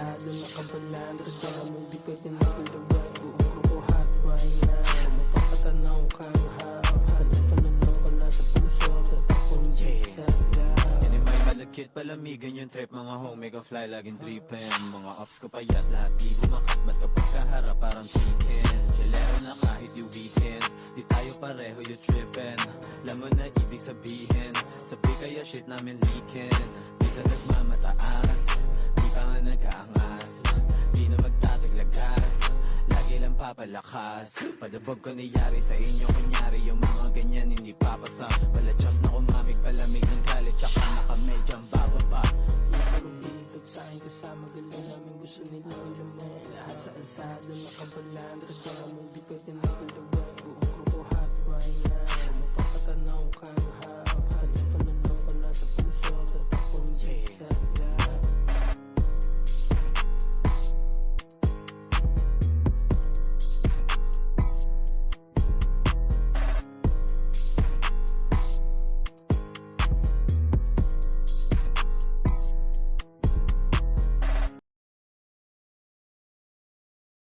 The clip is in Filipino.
kalsada nakabalandra sa movie pwede na ilaway. Buong grupo hotboy na mapapatanaw kang Tanong ko na sa puso at ako'y gisada. Yan ay may malagkit palamigan yung trip. Mga homega fly laging trippin'. Mga ops ko payat lahat di bumakat. Ba't kapag kaharap parang chicken? Chilero na kahit yung weekend. Di tayo pareho yung trippin'. Alam mo na ibig sabihin. Sabi kaya shit namin leakin'. Di sa nagmamataas, di pa nga nag-aangas. Di na magtataglagas, lagi lang papalakas. Padabog ko niyari sa inyo kunyari. Yung mga ganyan hindi papasa. Paladyos na kumamig palamig ng galit. Tsaka nakamedyang bababa. Nakarubitog sa akin kasama galing namin gusto nila ilumin. Lahat sa kalsada nakabalandra sa movie pwede na ilaway. Buong grupo hotboy na mapapatanaw kang